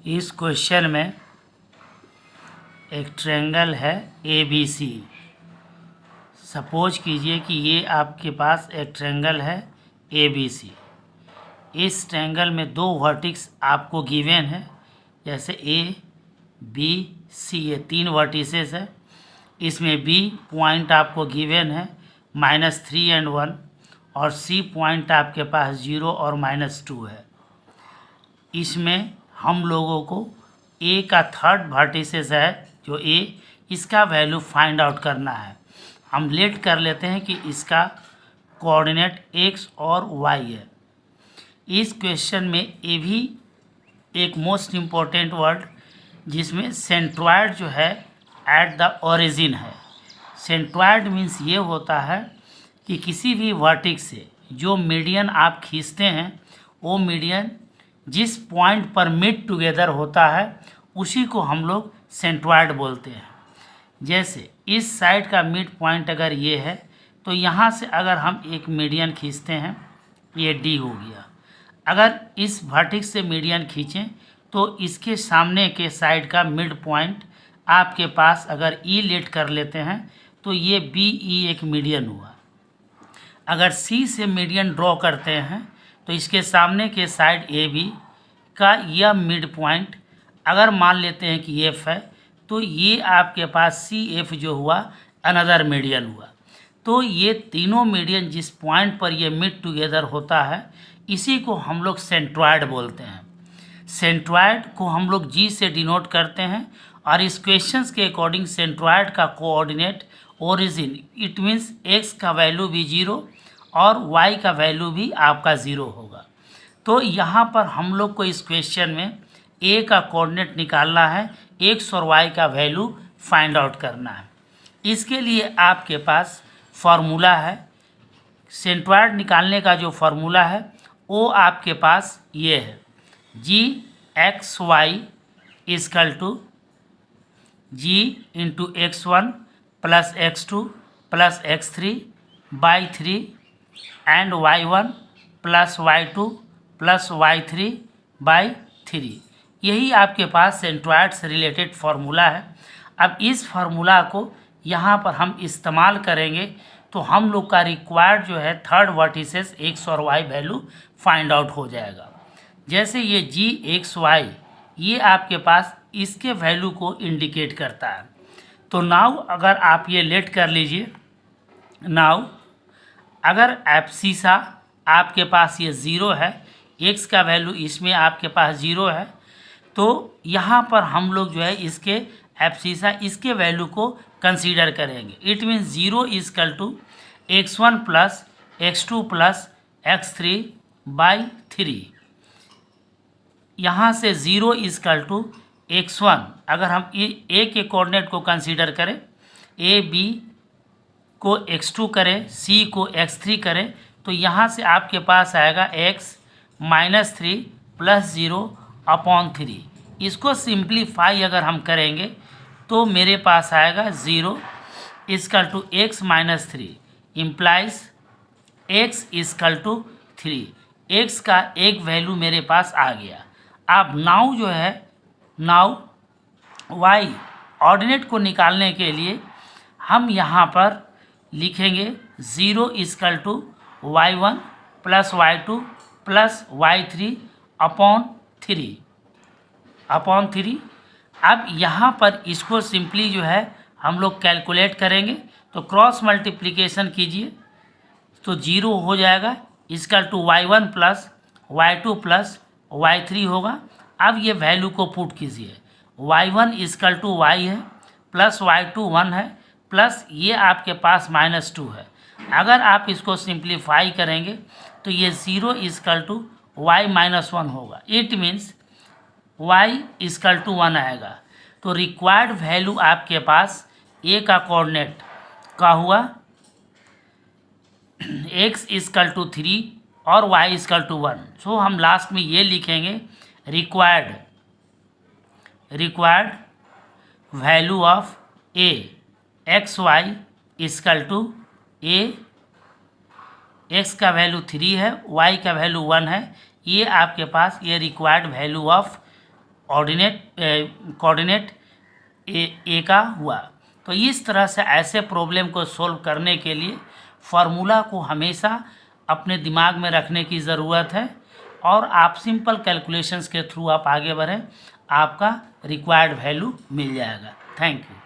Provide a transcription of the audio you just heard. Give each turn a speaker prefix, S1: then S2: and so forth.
S1: इस क्वेश्चन में एक ट्रायंगल है ABC। सपोज कीजिए कि ये आपके पास एक ट्रायंगल है ABC। इस ट्रायंगल में दो वर्टिक्स आपको गिवन है, जैसे ABC ये तीन वर्टिसेस है। इसमें B पॉइंट आपको गिवन है -3 और 1, और C पॉइंट आपके पास 0 और -2 है। इसमें हम लोगों को A का थर्ड वर्टिसेस है जो A, इसका वैल्यू फाइंड आउट करना है। हम लेट कर लेते हैं कि इसका कोऑर्डिनेट X और Y है। इस क्वेश्चन में ये भी एक मोस्ट इम्पॉर्टेंट वर्ड जिसमें सेंट्रॉयड जो है एट द ओरिजिन है। सेंट्रॉयड मीन्स ये होता है कि किसी भी वर्टिक्स से जो मीडियन आप खींचते हैं वो मीडियन जिस पॉइंट पर मीट टुगेदर होता है उसी को हम लोग सेंट्रॉयड बोलते हैं। जैसे इस साइड का मिड पॉइंट अगर ये है तो यहाँ से अगर हम एक मीडियन खींचते हैं, ये D हो गया। अगर इस वर्टेक्स से मीडियन खींचें तो इसके सामने के साइड का मिड पॉइंट आपके पास अगर E लेट कर लेते हैं तो ये BE एक मीडियन हुआ। अगर C से मीडियन ड्रॉ करते हैं तो इसके सामने के साइड AB का यह मिड पॉइंट अगर मान लेते हैं कि F है तो ये आपके पास CF जो हुआ अनदर मीडियन हुआ। तो ये तीनों मीडियन जिस पॉइंट पर ये मिड टुगेदर होता है इसी को हम लोग सेंट्रॉयड बोलते हैं। सेंट्रॉयड को हम लोग G से डिनोट करते हैं, और इस क्वेश्चंस के अकॉर्डिंग सेंट्रॉयड का coordinate origin, it means X का वैल्यू भी 0 और Y का वैल्यू भी आपका 0 होगा। तो यहाँ पर हम लोग को इस क्वेश्चन में A का कोऑर्डिनेट निकालना है, X और Y का वैल्यू फाइंड आउट करना है। इसके लिए आपके पास फार्मूला है, सेंट्रॉयड निकालने का जो फार्मूला है वो आपके पास ये है, Gxy is equal to G into x1 plus x2 plus x3 by 3 and y1 plus y2 plus y3 by 3। यही आपके पास सेंट्रॉयड से रिलेटेड फार्मूला है। अब इस फार्मूला को यहाँ पर हम इस्तेमाल करेंगे तो हम लोग का रिक्वायर्ड जो है थर्ड वर्टिसेस X और Y वैल्यू फाइंड आउट हो जाएगा। जैसे ये Gxy ये आपके पास इसके वैल्यू को इंडिकेट करता है। तो नाउ अगर आप ये लेट कर लीजिए, नाउ अगर एब्सिसा आपके पास ये 0 है, X का वैल्यू इसमें आपके पास 0 है, तो यहाँ पर हम लोग जो है इसके एब्सिसा इसके वैल्यू को कंसीडर करेंगे। It means 0 is equal to x1 plus x2 plus x3 by 3। यहाँ से 0 इजकल टू x1 अगर हम A के कोऑर्डिनेट को कंसीडर करें, A B को x2 करें, C को x3 करें, तो यहाँ से आपके पास आएगा x -3 प्लस 0 अपॉन 3। इसको सिंप्लीफाई अगर हम करेंगे तो मेरे पास आएगा 0 is equal to x -3 implies x is equal to 3। x का एक वैल्यू मेरे पास आ गया। अब नाउ जो है, नाउ y ऑर्डिनेट को निकालने के लिए हम यहाँ पर लिखेंगे 0 is equal to y1 plus y2 plus y3 upon 3। अब यहाँ पर इसको सिंपली जो है हम लोग कैलकुलेट करेंगे, तो क्रॉस मल्टीप्लिकेशन कीजिए तो 0 हो जाएगा is equal to y1 plus y2 plus y3 होगा। अब ये वैल्यू को पुट कीजिए, y1 इजकल टू y है प्लस y2 1 है प्लस ये आपके पास -2 है। अगर आप इसको सिंप्लीफाई करेंगे तो ये 0 इजकल टू y -1 होगा। It means y is equal to 1 आएगा। तो रिक्वायर्ड वैल्यू आपके पास A का कोऑर्डिनेट का हुआ x इजकल टू 3 और y इजकल टू 1। सो हम लास्ट में ये लिखेंगे required value of A xy is equal to A, x का वैल्यू 3 है, y का वैल्यू 1 है। ये आपके पास ये रिक्वायर्ड वैल्यू ऑफ कोऑर्डिनेट ए का हुआ। तो इस तरह से ऐसे प्रॉब्लम को सॉल्व करने के लिए फार्मूला को हमेशा अपने दिमाग में रखने की ज़रूरत है और आप सिंपल कैलकुलेशंस के थ्रू आप आगे बढ़ें, आपका रिक्वायर्ड वैल्यू मिल जाएगा। Thank you.